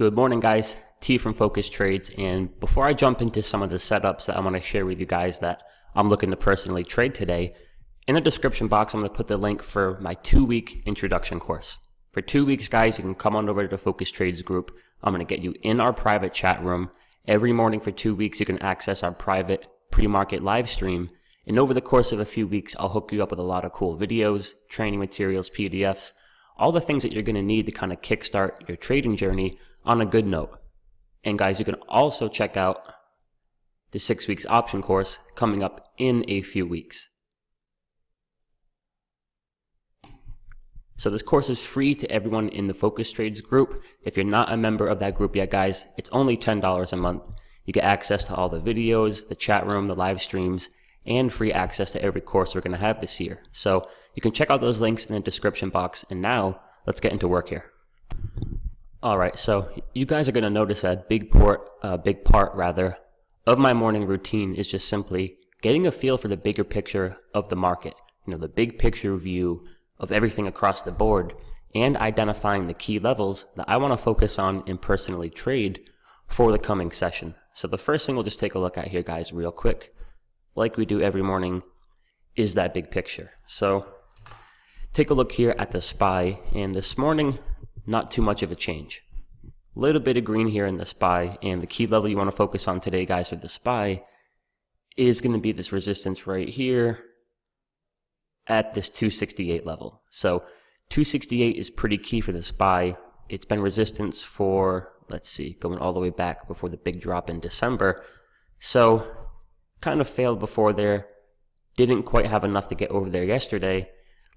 Good morning, guys. T from Focus Trades. And before I jump into some of the setups that I want to share with you guys that I'm looking to personally trade today, in the description box, I'm going to put the link for my 2-week introduction course. For 2 weeks, guys, you can come on over to the Focus Trades group. I'm going to get you in our private chat room. Every morning for 2 weeks, you can access our private pre-market live stream. And over the course of a few weeks, I'll hook you up with a lot of cool videos, training materials, PDFs, all the things that you're going to need to kind of kickstart your trading journey on a good note. And guys, you can also check out the 6 weeks option course coming up in a few weeks. So this course is free to everyone in the Focus Trades group. If you're not a member of that group yet, guys, it's only $10 a month. You get access to all the videos, the chat room, the live streams, and free access to every course we're going to have this year. So you can check out those links in the description box. And now let's get into work here. All right, so you guys are going to notice that a big part of my morning routine is just simply getting a feel for the bigger picture of the market. You know, the big picture view of everything across the board, and identifying the key levels that I want to focus on and personally trade for the coming session. So the first thing we'll just take a look at here, guys, real quick, like we do every morning, is that big picture. So take a look here at the SPY, and this morning, not too much of a change. A little bit of green here in the SPY, and the key level you want to focus on today, guys, for the SPY is going to be this resistance right here at this 268 level. So 268 is pretty key for the SPY. It's been resistance for, let's see, going all the way back before the big drop in December. So kind of failed before there, didn't quite have enough to get over there yesterday.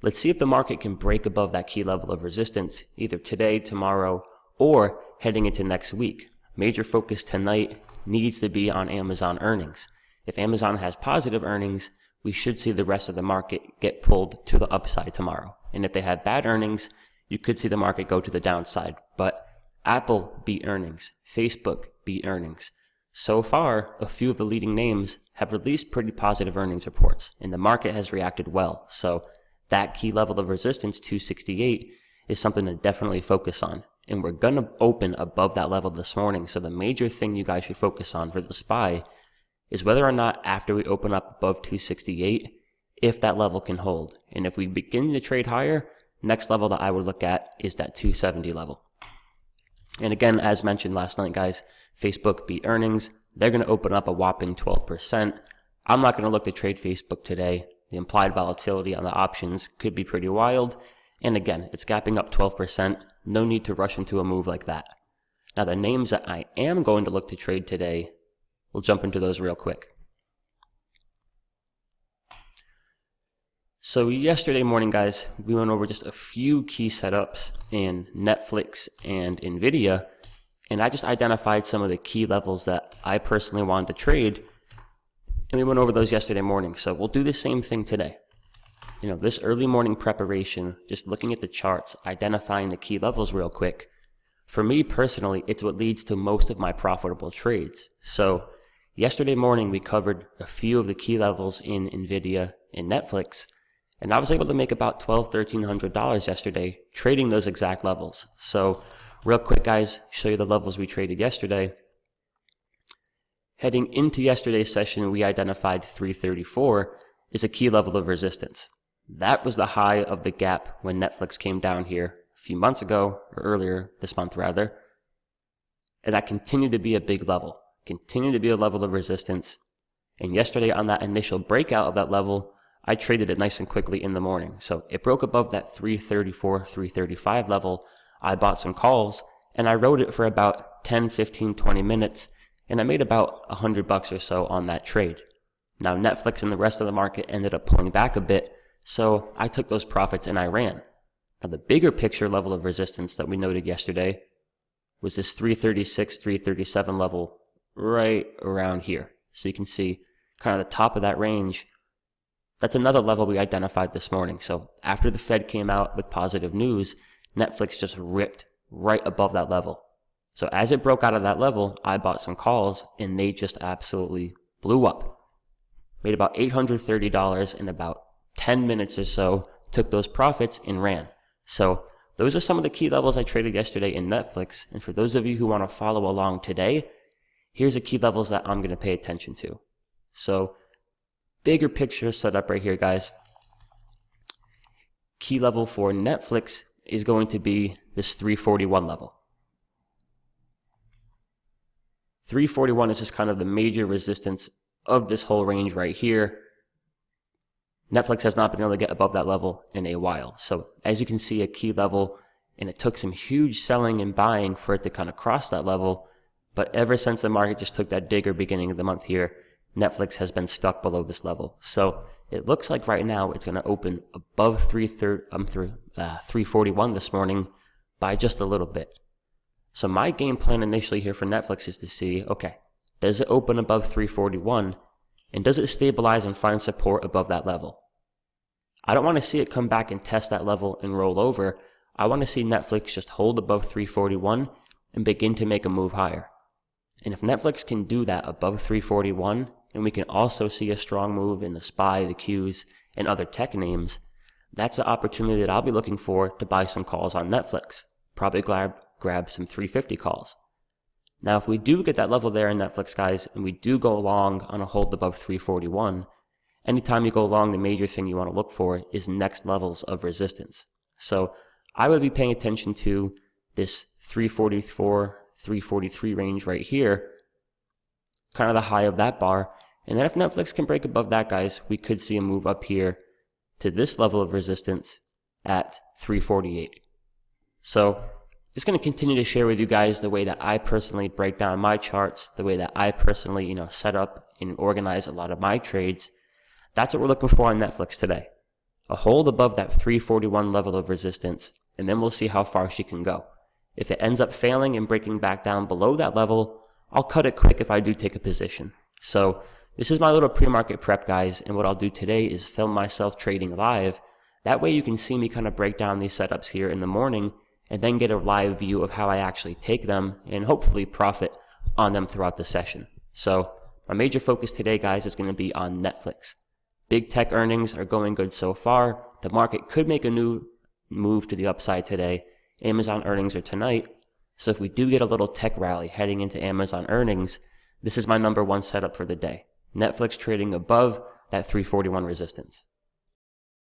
Let's see if the market can break above that key level of resistance either today, tomorrow, or heading into next week. Major focus tonight needs to be on Amazon earnings. If Amazon has positive earnings, we should see the rest of the market get pulled to the upside tomorrow. And if they have bad earnings, you could see the market go to the downside. But Apple beat earnings, Facebook beat earnings. So far, a few of the leading names have released pretty positive earnings reports, and the market has reacted well. So that key level of resistance, 268, is something to definitely focus on. And we're going to open above that level this morning. So the major thing you guys should focus on for the SPY is whether or not after we open up above 268, if that level can hold. And if we begin to trade higher, next level that I would look at is that 270 level. And again, as mentioned last night, guys, Facebook beat earnings. They're going to open up a whopping 12%. I'm not going to look to trade Facebook today. The implied volatility on the options could be pretty wild. And again, it's gapping up 12%. No need to rush into a move like that. Now, the names that I am going to look to trade today, we'll jump into those real quick. So yesterday morning, guys, we went over just a few key setups in Netflix and NVDA, and I just identified some of the key levels that I personally wanted to trade, and we went over those yesterday morning. So we'll do the same thing today. You know, this early morning preparation, just looking at the charts, identifying the key levels real quick. For me personally, it's what leads to most of my profitable trades. So yesterday morning, we covered a few of the key levels in NVIDIA and Netflix, and I was able to make about $1,200 yesterday trading those exact levels. So real quick, guys, show you the levels we traded yesterday. Heading into yesterday's session, we identified 334 is a key level of resistance. That was the high of the gap when Netflix came down here a few months ago, or earlier this month rather. And that continued to be a big level. Continued to be a level of resistance. And yesterday on that initial breakout of that level, I traded it nice and quickly in the morning. So it broke above that 334, 335 level. I bought some calls and I rode it for about 10, 15, 20 minutes. And I made about $100 or so on that trade. Now Netflix and the rest of the market ended up pulling back a bit. So I took those profits and I ran. Now the bigger picture level of resistance that we noted yesterday was this 336, 337 level right around here. So you can see kind of the top of that range. That's another level we identified this morning. So after the Fed came out with positive news, Netflix just ripped right above that level. So as it broke out of that level, I bought some calls and they just absolutely blew up. Made about $830 in about 10 minutes or so, took those profits and ran. So those are some of the key levels I traded yesterday in Netflix. And for those of you who want to follow along today, here's the key levels that I'm going to pay attention to. So bigger picture set up right here, guys. Key level for Netflix is going to be this 341 level. 341 is just kind of the major resistance of this whole range right here. Netflix has not been able to get above that level in a while. So as you can see, a key level, and it took some huge selling and buying for it to kind of cross that level. But ever since the market just took that digger beginning of the month here, Netflix has been stuck below this level. So it looks like right now it's going to open above 341 this morning by just a little bit. So my game plan initially here for Netflix is to see, okay, does it open above 341 and does it stabilize and find support above that level? I don't want to see it come back and test that level and roll over. I want to see Netflix just hold above 341 and begin to make a move higher. And if Netflix can do that above 341, and we can also see a strong move in the SPY, the Qs, and other tech names, that's the opportunity that I'll be looking for to buy some calls on Netflix. Probably grab some 350 calls. Now, if we do get that level there in Netflix, guys, and we do go long on a hold above 341, anytime you go long, the major thing you want to look for is next levels of resistance. So I would be paying attention to this 344, 343 range right here, kind of the high of that bar. And then if Netflix can break above that, guys, we could see a move up here to this level of resistance at 348. So just going to continue to share with you guys the way that I personally break down my charts, the way that I personally, set up and organize a lot of my trades. That's what we're looking for on Netflix today. A hold above that 341 level of resistance, and then we'll see how far she can go. If it ends up failing and breaking back down below that level, I'll cut it quick if I do take a position. So this is my little pre-market prep, guys, and what I'll do today is film myself trading live. That way you can see me kind of break down these setups here in the morning and then get a live view of how I actually take them and hopefully profit on them throughout the session. So my major focus today, guys, is going to be on Netflix. Big tech earnings are going good so far. The market could make a new move to the upside today. Amazon earnings are tonight. So if we do get a little tech rally heading into Amazon earnings, this is my number one setup for the day. Netflix trading above that 341 resistance.